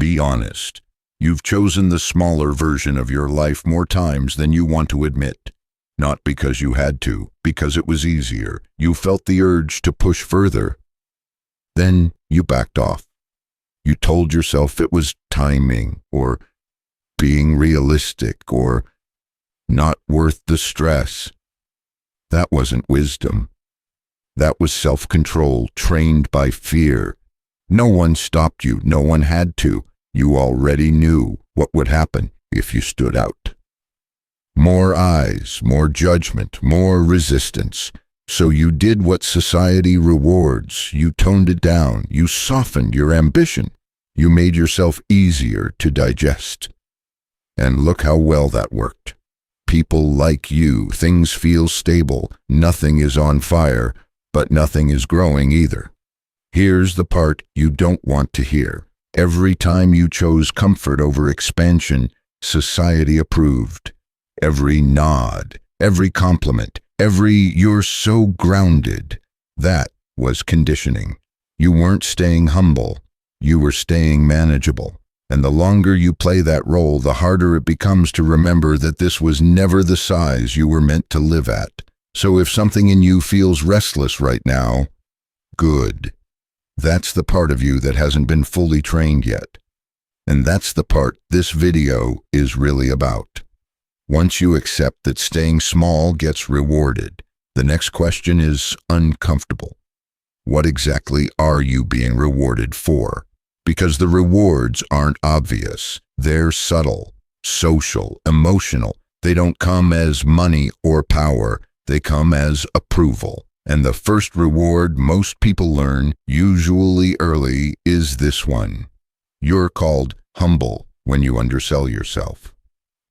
Be honest. You've chosen the smaller version of your life more times than you want to admit. Not because you had to, because it was easier. You felt the urge to push further. Then you backed off. You told yourself it was timing, or being realistic, or not worth the stress. That wasn't wisdom. That was self-control trained by fear. No one stopped you. No one had to. You already knew what would happen if you stood out. More eyes, more judgment, more resistance. So you did what society rewards. You toned it down. You softened your ambition. You made yourself easier to digest. And look how well that worked. People like you. Things feel stable. Nothing is on fire, but nothing is growing either. Here's the part you don't want to hear. Every time you chose comfort over expansion, society approved. Every nod, every compliment, every "you're so grounded," that was conditioning. You weren't staying humble. You were staying manageable. And the longer you play that role, the harder it becomes to remember that this was never the size you were meant to live at. So if something in you feels restless right now, good. That's the part of you that hasn't been fully trained yet. And that's the part this video is really about. Once you accept that staying small gets rewarded, the next question is uncomfortable. What exactly are you being rewarded for? Because the rewards aren't obvious. They're subtle, social, emotional. They don't come as money or power. They come as approval. And the first reward most people learn, usually early, is this one. You're called humble when you undersell yourself.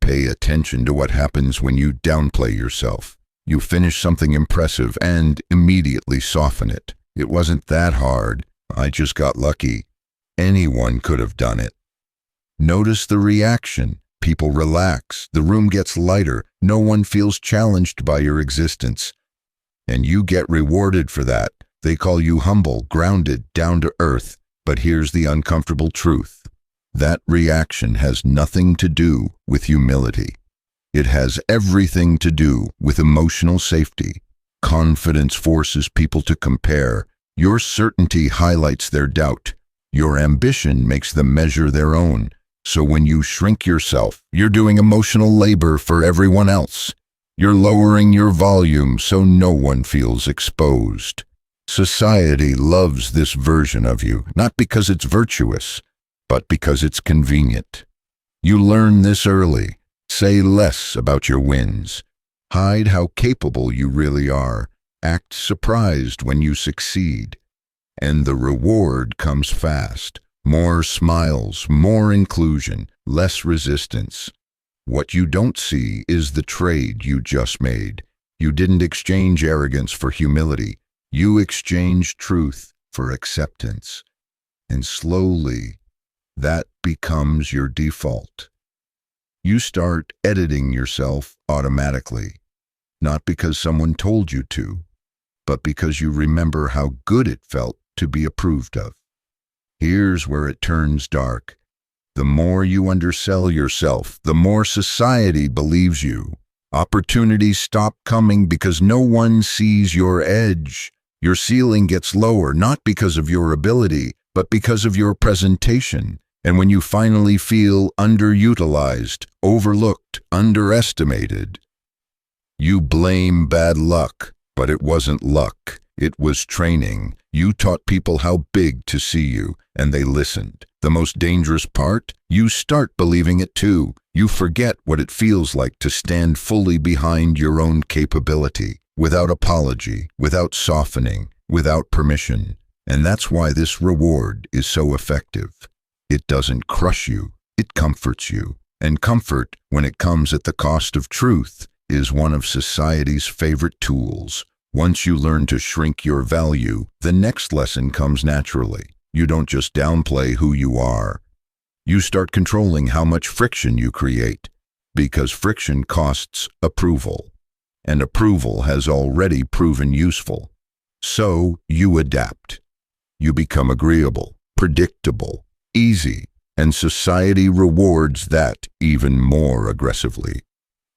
Pay attention to what happens when you downplay yourself. You finish something impressive and immediately soften it. It wasn't that hard. I just got lucky. Anyone could have done it. Notice the reaction. People relax. The room gets lighter. No one feels challenged by your existence. And you get rewarded for that. They call you humble, grounded, down to earth. But here's the uncomfortable truth. That reaction has nothing to do with humility. It has everything to do with emotional safety. Confidence forces people to compare. Your certainty highlights their doubt. Your ambition makes them measure their own. So when you shrink yourself, you're doing emotional labor for everyone else. You're lowering your volume so no one feels exposed. Society loves this version of you, not because it's virtuous, but because it's convenient. You learn this early. Say less about your wins. Hide how capable you really are. Act surprised when you succeed. And the reward comes fast. More smiles, more inclusion, less resistance. What you don't see is the trade you just made. You didn't exchange arrogance for humility. You exchanged truth for acceptance. And slowly, that becomes your default. You start editing yourself automatically, not because someone told you to, but because you remember how good it felt to be approved of. Here's where it turns dark. The more you undersell yourself, the more society believes you. Opportunities stop coming because no one sees your edge. Your ceiling gets lower, not because of your ability, but because of your presentation. And when you finally feel underutilized, overlooked, underestimated, you blame bad luck. But it wasn't luck. It was training. You taught people how big to see you, and they listened. The most dangerous part? You start believing it too. You forget what it feels like to stand fully behind your own capability, without apology, without softening, without permission. And that's why this reward is so effective. It doesn't crush you, it comforts you. And comfort, when it comes at the cost of truth, is one of society's favorite tools. Once you learn to shrink your value, the next lesson comes naturally. You don't just downplay who you are. You start controlling how much friction you create, because friction costs approval, and approval has already proven useful. So you adapt. You become agreeable, predictable, easy, and society rewards that even more aggressively.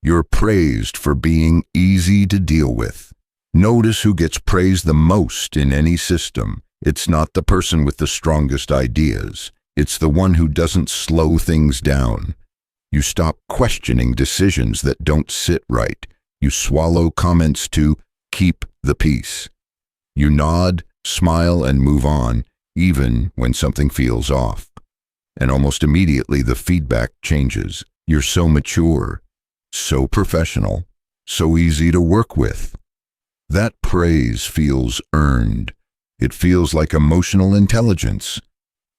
You're praised for being easy to deal with. Notice who gets praised the most in any system. It's not the person with the strongest ideas. It's the one who doesn't slow things down. You stop questioning decisions that don't sit right. You swallow comments to keep the peace. You nod, smile, and move on, even when something feels off. And almost immediately the feedback changes. You're so mature, so professional, so easy to work with. That praise feels earned. It feels like emotional intelligence.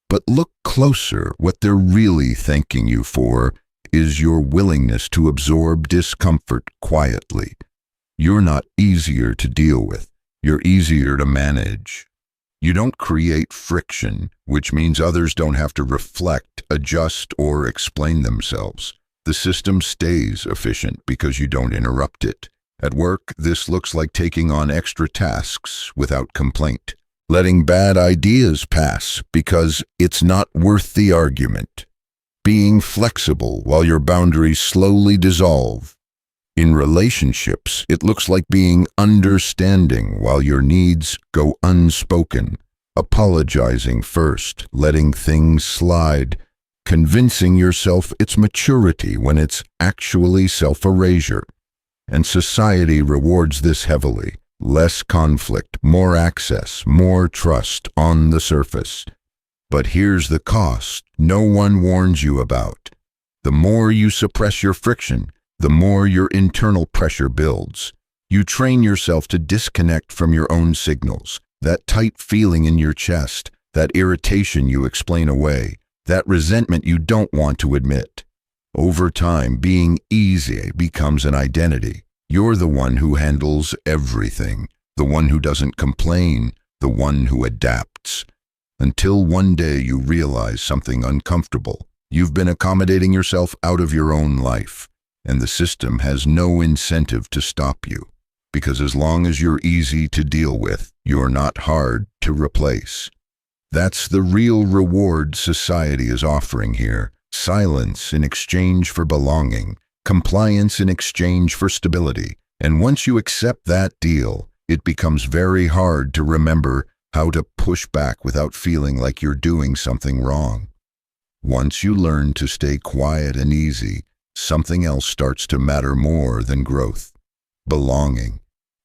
But look closer. What they're really thanking you for is your willingness to absorb discomfort quietly. You're not easier to deal with. You're easier to manage. You don't create friction, which means others don't have to reflect, adjust, or explain themselves. The system stays efficient because you don't interrupt it. At work, this looks like taking on extra tasks without complaint, letting bad ideas pass because it's not worth the argument, being flexible while your boundaries slowly dissolve. In relationships, it looks like being understanding while your needs go unspoken, apologizing first, letting things slide, convincing yourself it's maturity when it's actually self-erasure. And society rewards this heavily. Less conflict, more access, more trust on the surface. But here's the cost no one warns you about. The more you suppress your friction, the more your internal pressure builds. You train yourself to disconnect from your own signals, that tight feeling in your chest, that irritation you explain away, that resentment you don't want to admit. Over time, being easy becomes an identity. You're the one who handles everything, the one who doesn't complain, the one who adapts. Until one day you realize something uncomfortable. You've been accommodating yourself out of your own life, and the system has no incentive to stop you. Because as long as you're easy to deal with, you're not hard to replace. That's the real reward society is offering here. Silence in exchange for belonging, compliance in exchange for stability. And once you accept that deal, it becomes very hard to remember how to push back without feeling like you're doing something wrong. Once you learn to stay quiet and easy, something else starts to matter more than growth. Belonging.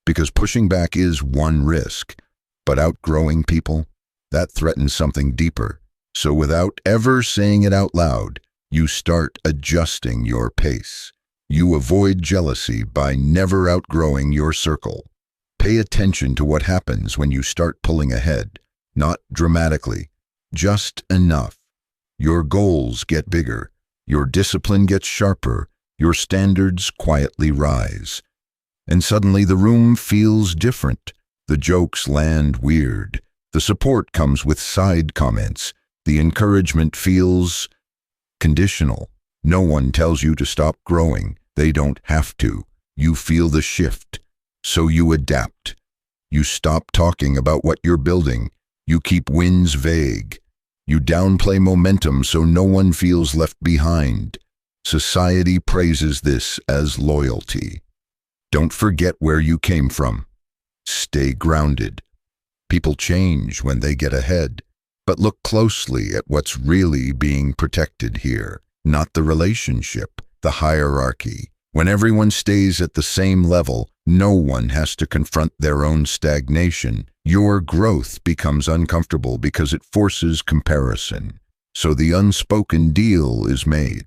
Because pushing back is one risk, but outgrowing people, that threatens something deeper. So without ever saying it out loud, you start adjusting your pace. You avoid jealousy by never outgrowing your circle. Pay attention to what happens when you start pulling ahead, not dramatically, just enough. Your goals get bigger, your discipline gets sharper, your standards quietly rise. And suddenly the room feels different. The jokes land weird. The support comes with side comments. The encouragement feels conditional. No one tells you to stop growing. They don't have to. You feel the shift. So you adapt. You stop talking about what you're building. You keep wins vague. You downplay momentum so no one feels left behind. Society praises this as loyalty. Don't forget where you came from. Stay grounded. People change when they get ahead, but look closely at what's really being protected here. Not the relationship, the hierarchy. When everyone stays at the same level, no one has to confront their own stagnation. Your growth becomes uncomfortable because it forces comparison. So the unspoken deal is made.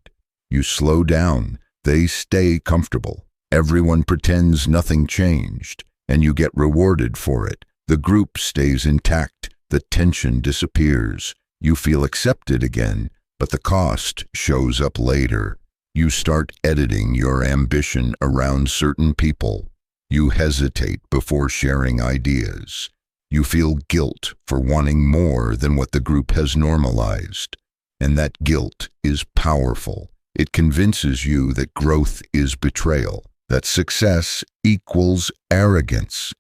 You slow down, they stay comfortable. Everyone pretends nothing changed, and you get rewarded for it. The group stays intact, the tension disappears. You feel accepted again, but the cost shows up later. You start editing your ambition around certain people. You hesitate before sharing ideas. You feel guilt for wanting more than what the group has normalized. And that guilt is powerful. It convinces you that growth is betrayal, that success equals arrogance,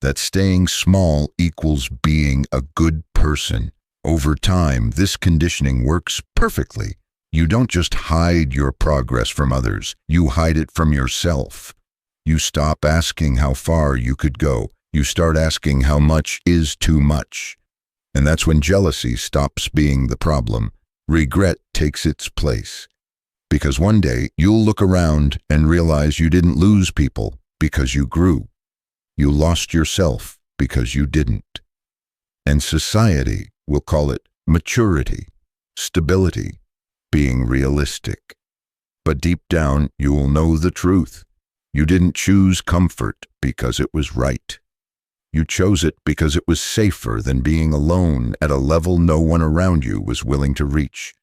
that staying small equals being a good person. Over time, this conditioning works perfectly. You don't just hide your progress from others, you hide it from yourself. You stop asking how far you could go. You start asking how much is too much. And that's when jealousy stops being the problem. Regret takes its place. Because one day you'll look around and realize you didn't lose people because you grew. You lost yourself because you didn't. And society will call it maturity, stability, being realistic. But deep down, you will know the truth. You didn't choose comfort because it was right. You chose it because it was safer than being alone at a level no one around you was willing to reach.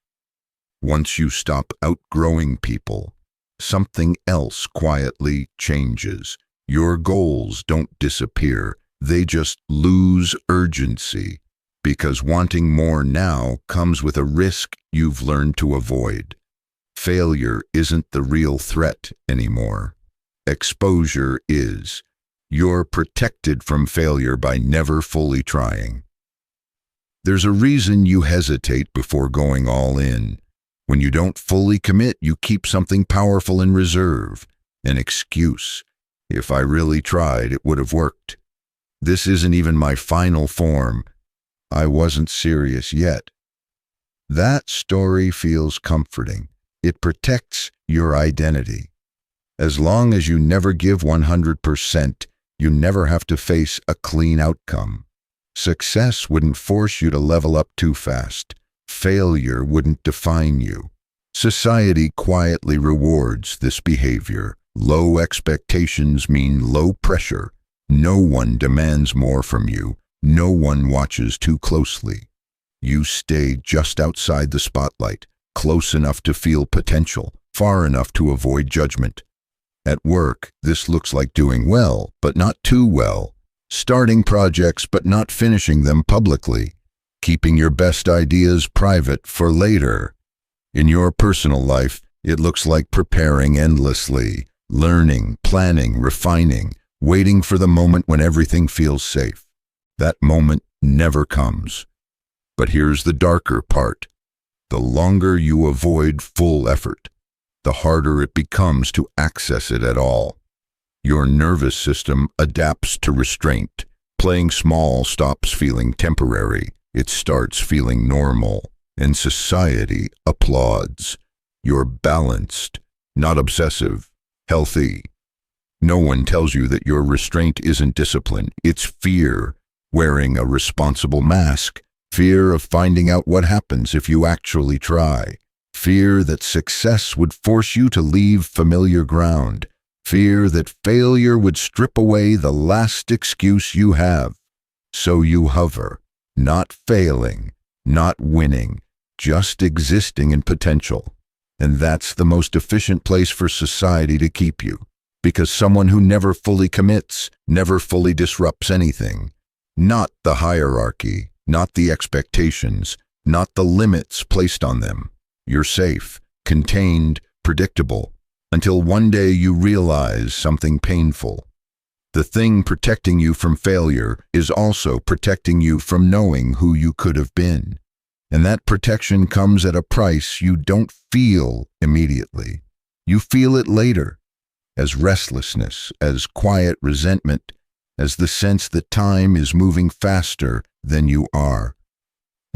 Once you stop outgrowing people, something else quietly changes. Your goals don't disappear, they just lose urgency, because wanting more now comes with a risk you've learned to avoid. Failure isn't the real threat anymore. Exposure is. You're protected from failure by never fully trying. There's a reason you hesitate before going all in. When you don't fully commit, you keep something powerful in reserve, an excuse. If I really tried, it would have worked. This isn't even my final form. I wasn't serious yet. That story feels comforting. It protects your identity. As long as you never give 100%, you never have to face a clean outcome. Success wouldn't force you to level up too fast. Failure wouldn't define you. Society quietly rewards this behavior. Low expectations mean low pressure. No one demands more from you. No one watches too closely. You stay just outside the spotlight, close enough to feel potential, far enough to avoid judgment. At work, this looks like doing well, but not too well. Starting projects, but not finishing them publicly. Keeping your best ideas private for later. In your personal life, it looks like preparing endlessly, learning, planning, refining, waiting for the moment when everything feels safe. That moment never comes. But here's the darker part. The longer you avoid full effort, the harder it becomes to access it at all. Your nervous system adapts to restraint. Playing small stops feeling temporary. It starts feeling normal, and society applauds. You're balanced, not obsessive, healthy. No one tells you that your restraint isn't discipline. It's fear, wearing a responsible mask. Fear of finding out what happens if you actually try. Fear that success would force you to leave familiar ground. Fear that failure would strip away the last excuse you have. So you hover, not failing, not winning, just existing in potential. And that's the most efficient place for society to keep you. Because someone who never fully commits, never fully disrupts anything. Not the hierarchy, not the expectations, not the limits placed on them. You're safe, contained, predictable, until one day you realize something painful. The thing protecting you from failure is also protecting you from knowing who you could have been. And that protection comes at a price you don't feel immediately. You feel it later, as restlessness, as quiet resentment, as the sense that time is moving faster than you are.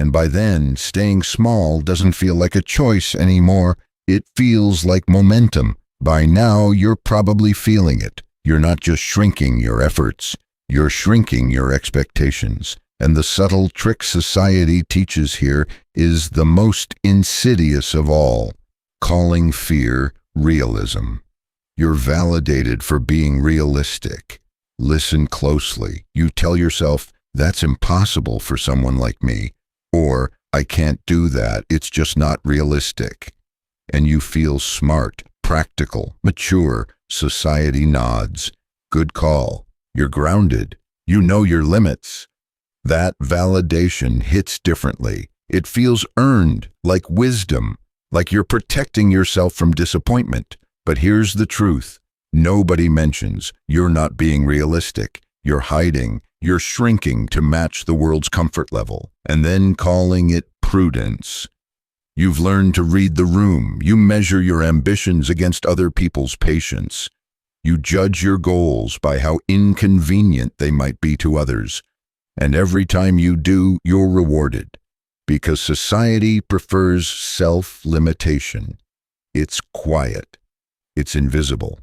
And by then, staying small doesn't feel like a choice anymore. It feels like momentum. By now, you're probably feeling it. You're not just shrinking your efforts, you're shrinking your expectations. And the subtle trick society teaches here is the most insidious of all, calling fear realism. You're validated for being realistic. Listen closely. You tell yourself, that's impossible for someone like me. Or, I can't do that, it's just not realistic. And you feel smart, practical, mature. Society nods. Good call. You're grounded. You know your limits. That validation hits differently. It feels earned, like wisdom, like you're protecting yourself from disappointment. But here's the truth. Nobody mentions you're not being realistic. You're hiding. You're shrinking to match the world's comfort level, and then calling it prudence. You've learned to read the room. You measure your ambitions against other people's patience. You judge your goals by how inconvenient they might be to others. And every time you do, you're rewarded. Because society prefers self-limitation. It's quiet. It's invisible.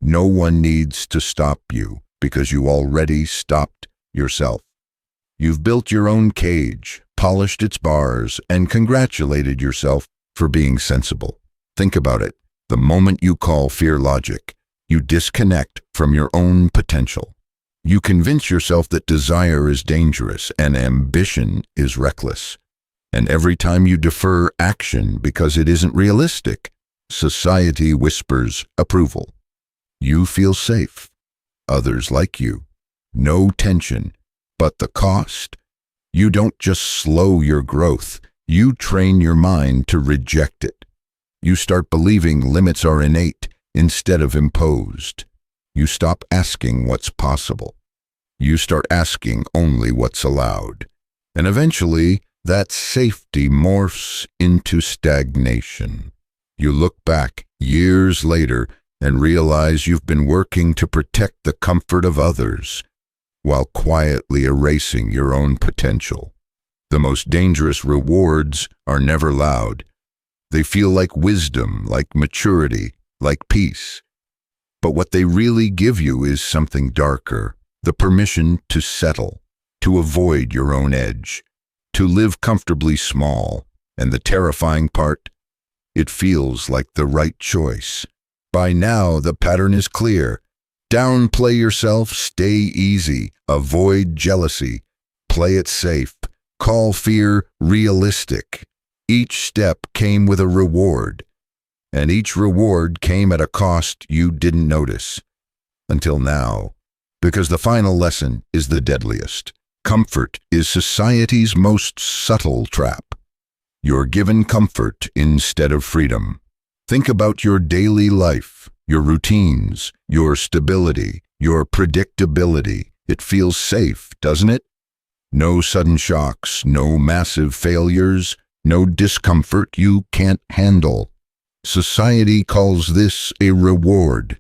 No one needs to stop you because you already stopped yourself. You've built your own cage, polished its bars, and congratulated yourself for being sensible. Think about it. The moment you call fear logic, you disconnect from your own potential. You convince yourself that desire is dangerous and ambition is reckless. And every time you defer action because it isn't realistic, society whispers approval. You feel safe. Others like you. No tension. But the cost? You don't just slow your growth. You train your mind to reject it. You start believing limits are innate instead of imposed. You stop asking what's possible. You start asking only what's allowed. And eventually, that safety morphs into stagnation. You look back years later and realize you've been working to protect the comfort of others while quietly erasing your own potential. The most dangerous rewards are never loud. They feel like wisdom, like maturity, like peace. But what they really give you is something darker, the permission to settle, to avoid your own edge, to live comfortably small. And the terrifying part, it feels like the right choice. By now, the pattern is clear. Downplay yourself, stay easy, avoid jealousy, play it safe, call fear realistic. Each step came with a reward, and each reward came at a cost you didn't notice. Until now, because the final lesson is the deadliest. Comfort is society's most subtle trap. You're given comfort instead of freedom. Think about your daily life, your routines, your stability, your predictability. It feels safe, doesn't it? No sudden shocks, no massive failures, no discomfort you can't handle. Society calls this a reward.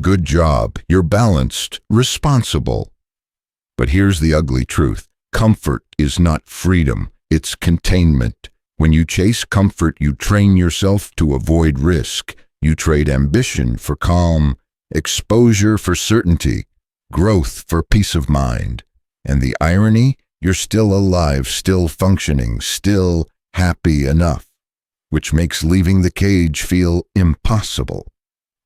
Good job, you're balanced, responsible. But here's the ugly truth. Comfort is not freedom, it's containment. When you chase comfort, you train yourself to avoid risk. You trade ambition for calm, exposure for certainty, growth for peace of mind. And the irony? You're still alive, still functioning, still happy enough, which makes leaving the cage feel impossible.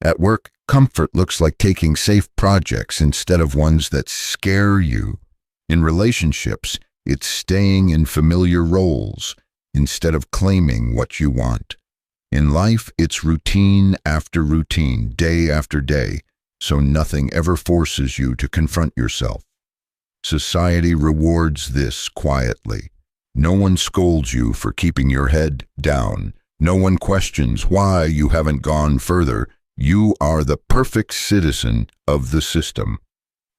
At work, comfort looks like taking safe projects instead of ones that scare you. In relationships, it's staying in familiar roles instead of claiming what you want. In life, it's routine after routine, day after day, so nothing ever forces you to confront yourself. Society rewards this quietly. No one scolds you for keeping your head down. No one questions why you haven't gone further. You are the perfect citizen of the system.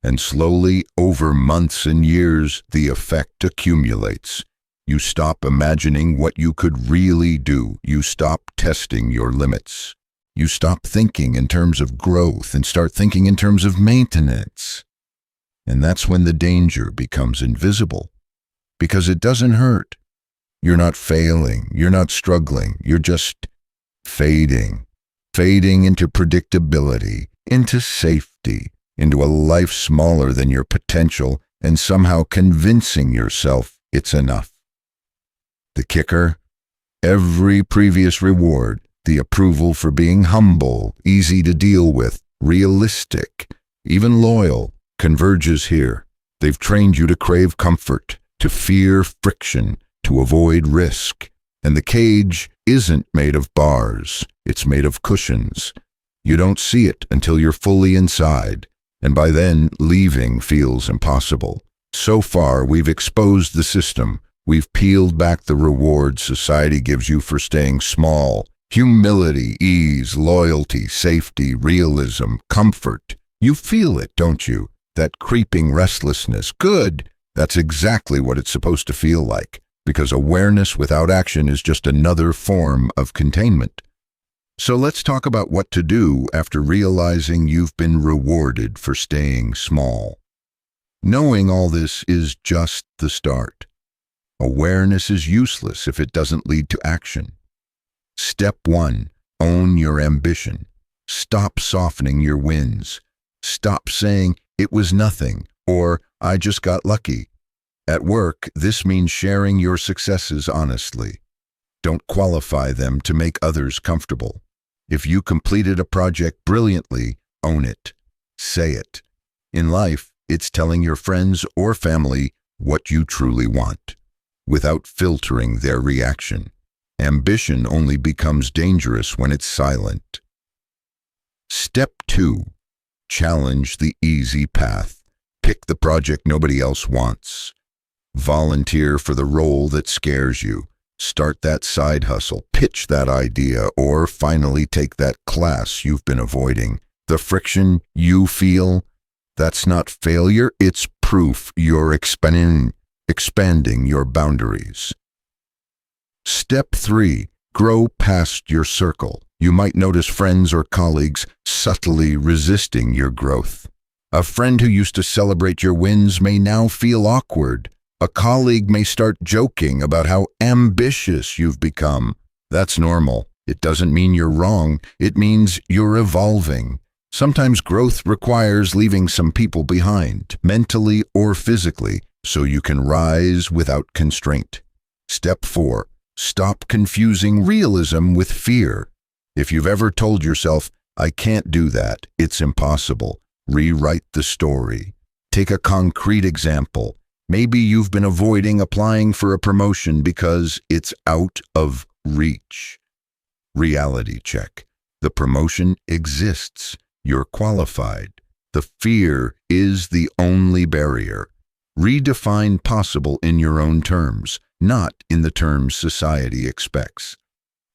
And slowly, over months and years, the effect accumulates. You stop imagining what you could really do. You stop testing your limits. You stop thinking in terms of growth and start thinking in terms of maintenance. And that's when the danger becomes invisible. Because it doesn't hurt. You're not failing. You're not struggling. You're just fading. Fading into predictability, into safety, into a life smaller than your potential, and somehow convincing yourself it's enough. The kicker? Every previous reward, the approval for being humble, easy to deal with, realistic, even loyal, converges here. They've trained you to crave comfort, to fear friction, to avoid risk. And the cage isn't made of bars, it's made of cushions. You don't see it until you're fully inside, and by then leaving feels impossible. So far, we've exposed the system. We've peeled back the rewards society gives you for staying small. Humility, ease, loyalty, safety, realism, comfort. You feel it, don't you? that creeping restlessness. Good. That's exactly what it's supposed to feel like, because awareness without action is just another form of containment. So let's talk about what to do after realizing you've been rewarded for staying small. Knowing all this is just the start. Awareness is useless if it doesn't lead to action. Step 1. Own your ambition. Stop softening your wins. Stop saying, "It was nothing," or "I just got lucky." At work, this means sharing your successes honestly. Don't qualify them to make others comfortable. If you completed a project brilliantly, own it. Say it. In life, it's telling your friends or family what you truly want, without filtering their reaction. Ambition only becomes dangerous when it's silent. Step 2. Challenge the easy path. Pick the project nobody else wants. Volunteer for the role that scares you. Start that side hustle, pitch that idea, or finally take that class you've been avoiding. The friction you feel, that's not failure, it's proof you're expanding your boundaries. Step 3. Grow past your circle. You might notice friends or colleagues subtly resisting your growth. A friend who used to celebrate your wins may now feel awkward. A colleague may start joking about how ambitious you've become. That's normal. It doesn't mean you're wrong. It means you're evolving. Sometimes growth requires leaving some people behind, mentally or physically, so you can rise without constraint. Step 4. Stop confusing realism with fear. If you've ever told yourself, "I can't do that, it's impossible," rewrite the story. Take a concrete example. Maybe you've been avoiding applying for a promotion because it's out of reach. Reality check. The promotion exists. You're qualified. The fear is the only barrier. Redefine possible in your own terms, not in the terms society expects.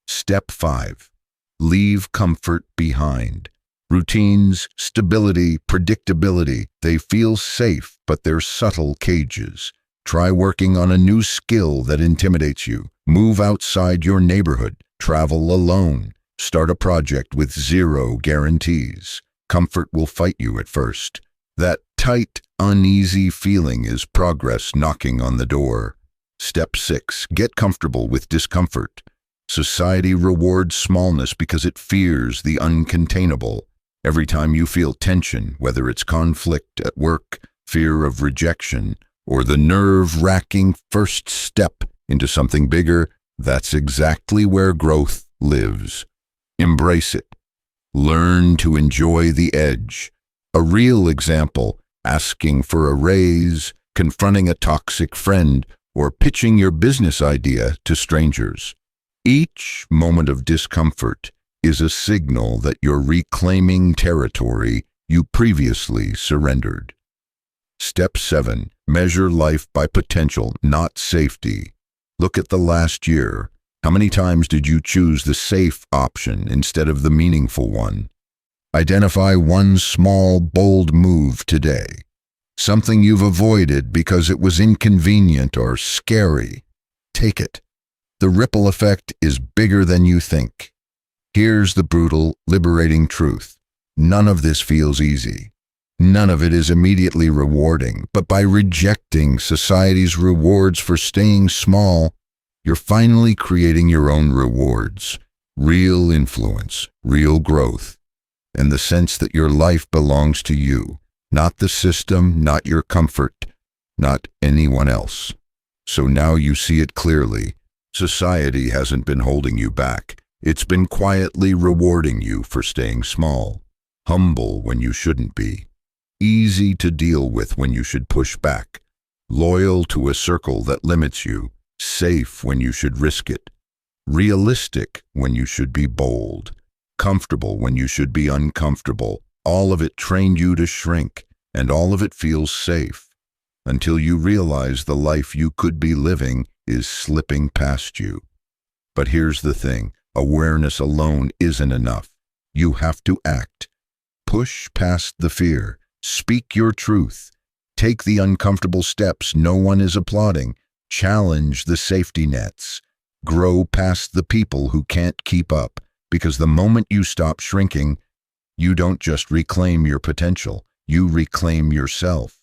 Step 5. Leave comfort behind. Routines, stability, predictability, they feel safe, but they're subtle cages. Try working on a new skill that intimidates you. Move outside your neighborhood. Travel alone. Start a project with zero guarantees. Comfort will fight you at first. That tight, uneasy feeling is progress knocking on the door. Step 6. Get comfortable with discomfort. Society rewards smallness because it fears the uncontainable. Every time you feel tension, whether it's conflict at work, fear of rejection, or the nerve-wracking first step into something bigger, that's exactly where growth lives. Embrace it. Learn to enjoy the edge. A real example, asking for a raise, confronting a toxic friend, or pitching your business idea to strangers. Each moment of discomfort is a signal that you're reclaiming territory you previously surrendered. Step 7. Measure life by potential, not safety. Look at the last year. How many times did you choose the safe option instead of the meaningful one? Identify one small, bold move today. Something you've avoided because it was inconvenient or scary. Take it. The ripple effect is bigger than you think. Here's the brutal, liberating truth. None of this feels easy. None of it is immediately rewarding, but by rejecting society's rewards for staying small, you're finally creating your own rewards. Real influence, real growth, and the sense that your life belongs to you, not the system, not your comfort, not anyone else. So now you see it clearly. Society hasn't been holding you back. It's been quietly rewarding you for staying small, humble when you shouldn't be, easy to deal with when you should push back, loyal to a circle that limits you, safe when you should risk it, realistic when you should be bold, comfortable when you should be uncomfortable. All of it trained you to shrink, and all of it feels safe, until you realize the life you could be living is slipping past you. But here's the thing. Awareness alone isn't enough. You have to act. Push past the fear. Speak your truth. Take the uncomfortable steps no one is applauding. Challenge the safety nets. Grow past the people who can't keep up, because the moment you stop shrinking, you don't just reclaim your potential, you reclaim yourself.